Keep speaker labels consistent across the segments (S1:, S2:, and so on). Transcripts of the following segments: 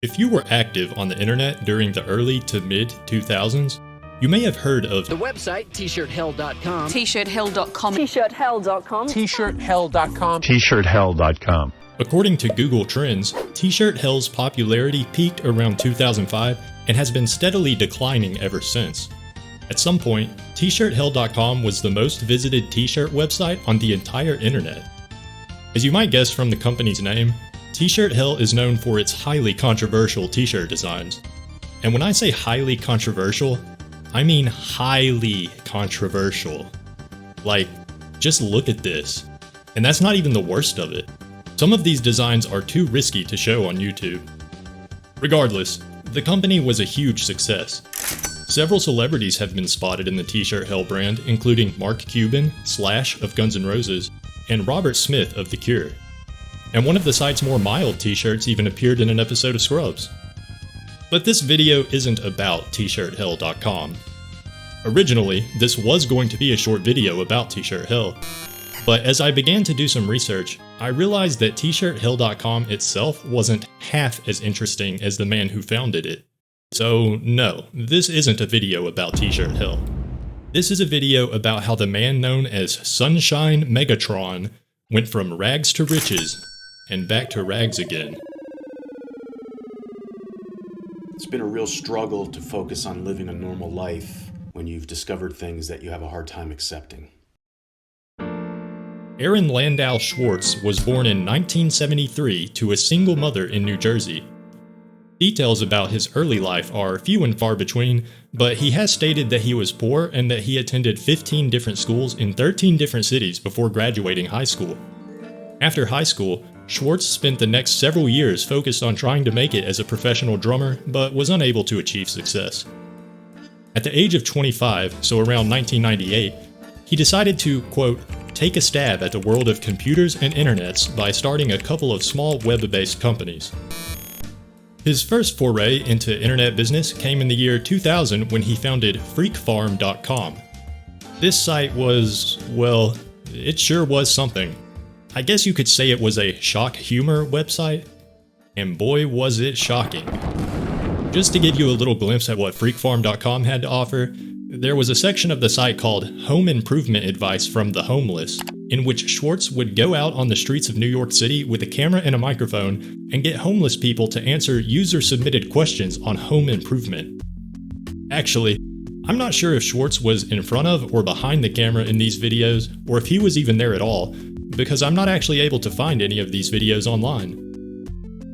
S1: If you were active on the internet during the early to mid 2000s, you may have heard of
S2: the website tshirthell.com,
S3: t-shirthell.com,
S4: t-shirthell.com,
S5: t-shirthell.com,
S6: t-shirthell.com.
S1: According to Google Trends, t-shirthell's popularity peaked around 2005 and has been steadily declining ever since. At some point, t-shirthell.com was the most visited t-shirt website on the entire internet. As you might guess from the company's name, t-shirthell is known for its highly controversial t-shirt designs. And when I say highly controversial, I mean highly controversial. Like, just look at this. And that's not even the worst of it. Some of these designs are too risky to show on YouTube. Regardless, the company was a huge success. Several celebrities have been spotted in the t-shirthell brand, including Mark Cuban, Slash of Guns N' Roses, and Robert Smith of The Cure. And one of the site's more mild t-shirts even appeared in an episode of Scrubs. But this video isn't about tshirthell.com. Originally, this was going to be a short video about tshirthell, but as I began to do some research, I realized that tshirthell.com itself wasn't half as interesting as the man who founded it. So no, this isn't a video about tshirthell. This is a video about how the man known as Sunshine Megatron went from rags to riches and back to rags again.
S7: It's been a real struggle to focus on living a normal life when you've discovered things that you have a hard time accepting.
S1: Arron Landau Schwarz was born in 1973 to a single mother in New Jersey. Details about his early life are few and far between, but he has stated that he was poor and that he attended 15 different schools in 13 different cities before graduating high school. After high school, Schwarz spent the next several years focused on trying to make it as a professional drummer, but was unable to achieve success. At the age of 25, so around 1998, he decided to, quote, take a stab at the world of computers and internets by starting a couple of small web-based companies. His first foray into internet business came in the year 2000 when he founded FreakFarm.com. This site was, well, it sure was something. I guess you could say it was a shock humor website, and boy was it shocking. Just to give you a little glimpse at what FreakFarm.com had to offer, there was a section of the site called Home Improvement Advice from the Homeless, in which Schwarz would go out on the streets of New York City with a camera and a microphone and get homeless people to answer user-submitted questions on home improvement. Actually, I'm not sure if Schwarz was in front of or behind the camera in these videos, or if he was even there at all, because I'm not actually able to find any of these videos online.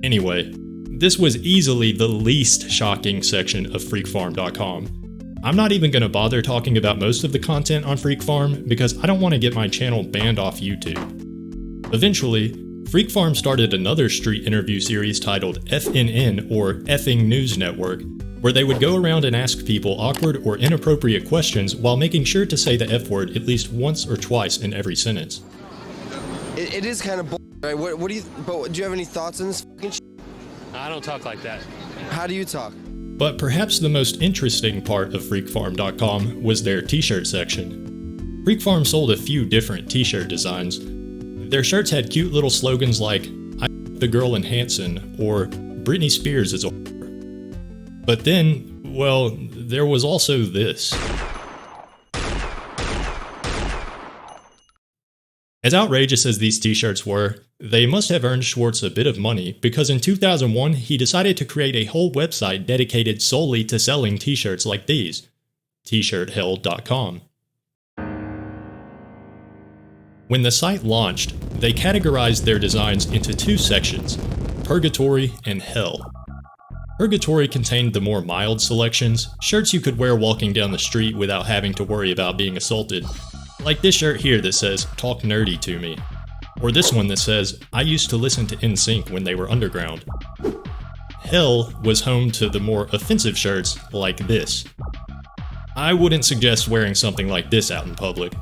S1: Anyway, this was easily the least shocking section of FreakFarm.com. I'm not even going to bother talking about most of the content on FreakFarm because I don't want to get my channel banned off YouTube. Eventually, FreakFarm started another street interview series titled FNN, or Effing News Network, where they would go around and ask people awkward or inappropriate questions while making sure to say the F word at least once or twice in every sentence.
S8: It is kind of bull, right? What do you? But do you have any thoughts on this fucking shit?
S5: I don't talk like that.
S8: How do you talk?
S1: But perhaps the most interesting part of FreakFarm.com was their t-shirt section. FreakFarm sold a few different t-shirt designs. Their shirts had cute little slogans like, I the girl in Hanson, or Britney Spears is a whore. But then, well, there was also this. As outrageous as these t-shirts were, they must have earned Schwarz a bit of money because in 2001 he decided to create a whole website dedicated solely to selling t-shirts like these, tshirthell.com. When the site launched, they categorized their designs into two sections, Purgatory and Hell. Purgatory contained the more mild selections, shirts you could wear walking down the street without having to worry about being assaulted. Like this shirt here that says, talk nerdy to me. Or this one that says, I used to listen to NSYNC when they were underground. Hell was home to the more offensive shirts like this. I wouldn't suggest wearing something like this out in public.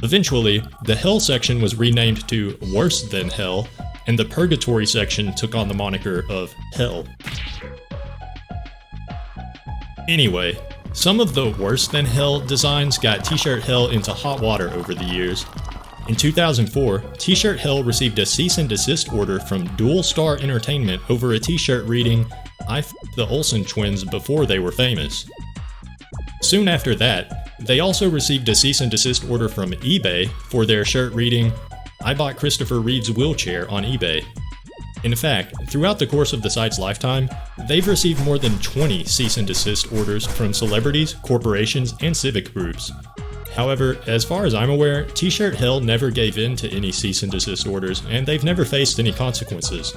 S1: Eventually, the Hell section was renamed to Worse Than Hell, and the Purgatory section took on the moniker of Hell. Anyway, some of the Worse Than Hell designs got tshirthell into hot water over the years. In 2004, tshirthell received a cease and desist order from Dual Star Entertainment over a t-shirt reading, "I f***ed the Olsen twins before they were famous." Soon after that, they also received a cease and desist order from eBay for their shirt reading, "I bought Christopher Reeve's wheelchair on eBay." In fact, throughout the course of the site's lifetime, they've received more than 20 cease and desist orders from celebrities, corporations, and civic groups. However, as far as I'm aware, tshirthell never gave in to any cease and desist orders, and they've never faced any consequences.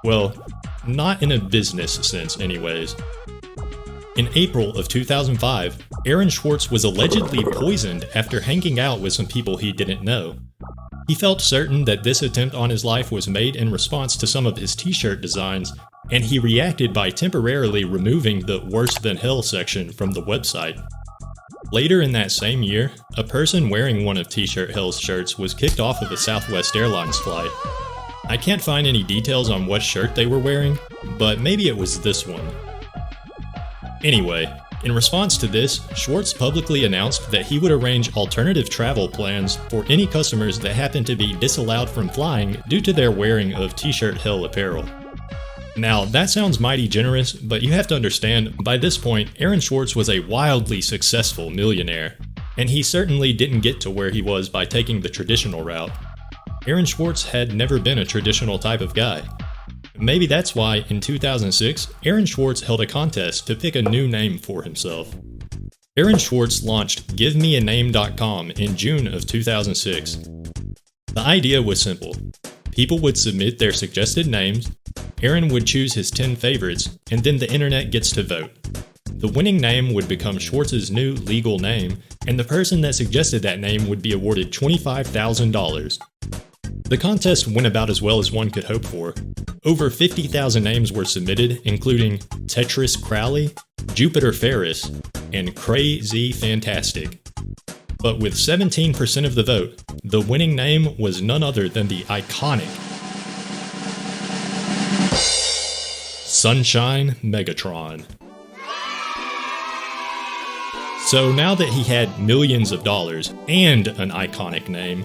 S1: Well, not in a business sense anyways. In April of 2005, Arron Schwarz was allegedly poisoned after hanging out with some people he didn't know. He felt certain that this attempt on his life was made in response to some of his t-shirt designs, and he reacted by temporarily removing the "worse than hell" section from the website. Later in that same year, a person wearing one of tshirthell's shirts was kicked off of a Southwest Airlines flight. I can't find any details on what shirt they were wearing, but maybe it was this one. Anyway, in response to this, Schwarz publicly announced that he would arrange alternative travel plans for any customers that happened to be disallowed from flying due to their wearing of tshirthell apparel. Now, that sounds mighty generous, but you have to understand, by this point, Arron Schwarz was a wildly successful millionaire, and he certainly didn't get to where he was by taking the traditional route. Arron Schwarz had never been a traditional type of guy. Maybe that's why, in 2006, Arron Schwarz held a contest to pick a new name for himself. Arron Schwarz launched GiveMeAName.com in June of 2006. The idea was simple. People would submit their suggested names, Arron would choose his 10 favorites, and then the internet gets to vote. The winning name would become Schwartz's new legal name, and the person that suggested that name would be awarded $25,000. The contest went about as well as one could hope for. Over 50,000 names were submitted, including Tetris Crowley, Jupiter Ferris, and Crazy Fantastic. But with 17% of the vote, the winning name was none other than the iconic Sunshine Megatron. So now that he had millions of dollars and an iconic name,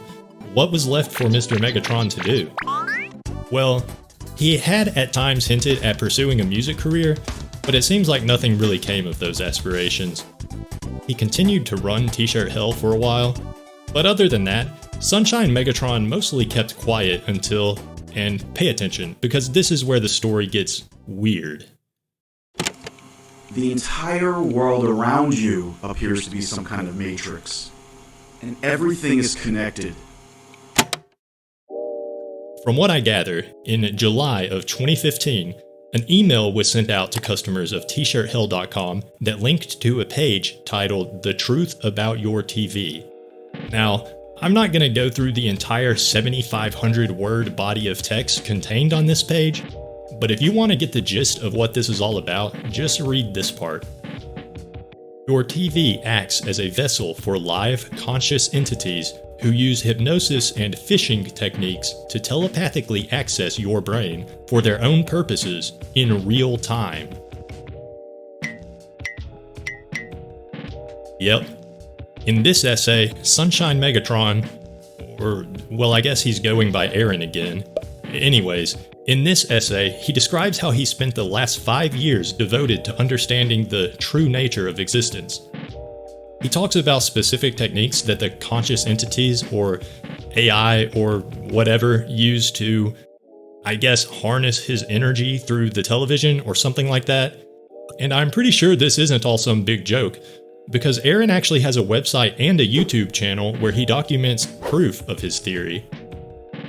S1: what was left for Mr. Megatron to do? Well, he had at times hinted at pursuing a music career, but it seems like nothing really came of those aspirations. He continued to run tshirthell for a while, but other than that, Sunshine Megatron mostly kept quiet until, and pay attention, because this is where the story gets weird.
S3: The entire world around you appears to be some kind of matrix, and everything is connected.
S1: From what I gather, in July of 2015, an email was sent out to customers of tshirthell.com that linked to a page titled "The Truth About Your TV." Now, I'm not going to go through the entire 7,500 word body of text contained on this page, but if you want to get the gist of what this is all about, just read this part. Your TV acts as a vessel for live, conscious entities who use hypnosis and phishing techniques to telepathically access your brain for their own purposes in real time. Yep. In this essay, Sunshine Megatron, or, well, I guess he's going by Arron again. Anyways, in this essay, he describes how he spent the last 5 years devoted to understanding the true nature of existence. He talks about specific techniques that the conscious entities, or AI, or whatever, use to, I guess, harness his energy through the television or something like that. And I'm pretty sure this isn't all some big joke, because Arron actually has a website and a YouTube channel where he documents proof of his theory.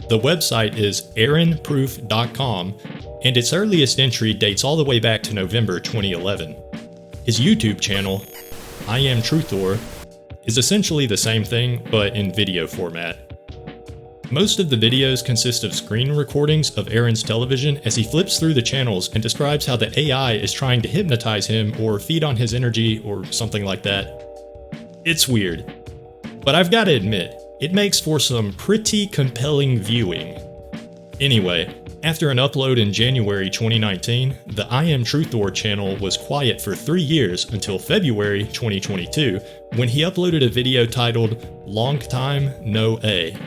S1: The website is AaronProof.com, and its earliest entry dates all the way back to November 2011. His YouTube channel, Am Truthor, is essentially the same thing, but in video format. Most of the videos consist of screen recordings of Arron's television as he flips through the channels and describes how the AI is trying to hypnotize him or feed on his energy or something like that. It's weird, but I've got to admit, it makes for some pretty compelling viewing. Anyway, After an upload in January 2019, the Am Truthor channel was quiet for 3 years until February 2022, when he uploaded a video titled Long Time No A.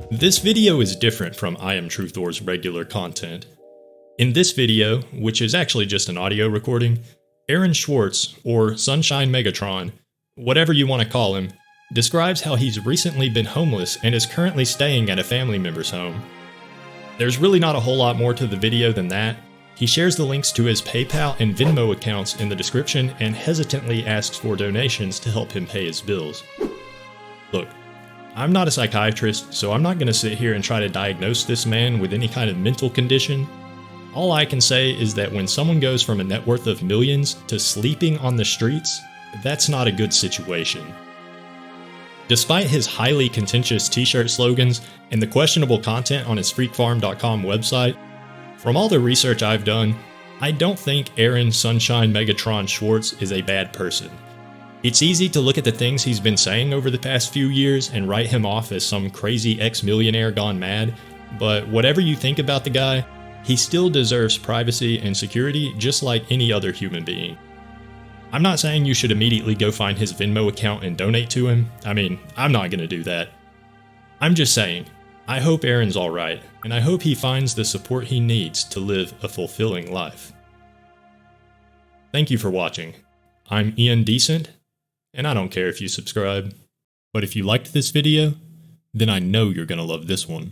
S1: This video is different from Am Truthor's regular content. In this video, which is actually just an audio recording, Arron Schwarz, or Sunshine Megatron, whatever you want to call him, describes how he's recently been homeless and is currently staying at a family member's home. There's really not a whole lot more to the video than that. He shares the links to his PayPal and Venmo accounts in the description and hesitantly asks for donations to help him pay his bills. Look, I'm not a psychiatrist, so I'm not going to sit here and try to diagnose this man with any kind of mental condition. All I can say is that when someone goes from a net worth of millions to sleeping on the streets, that's not a good situation. Despite his highly contentious t-shirt slogans and the questionable content on his FreakFarm.com website, from all the research I've done, I don't think Arron Sunshine Megatron Schwarz is a bad person. It's easy to look at the things he's been saying over the past few years and write him off as some crazy ex-millionaire gone mad, but whatever you think about the guy, he still deserves privacy and security just like any other human being. I'm not saying you should immediately go find his Venmo account and donate to him. I mean, I'm not gonna do that. I'm just saying, I hope Arron's alright, and I hope he finds the support he needs to live a fulfilling life. Thank you for watching. I'm Ian Decent, and I don't care if you subscribe. But if you liked this video, then I know you're gonna love this one.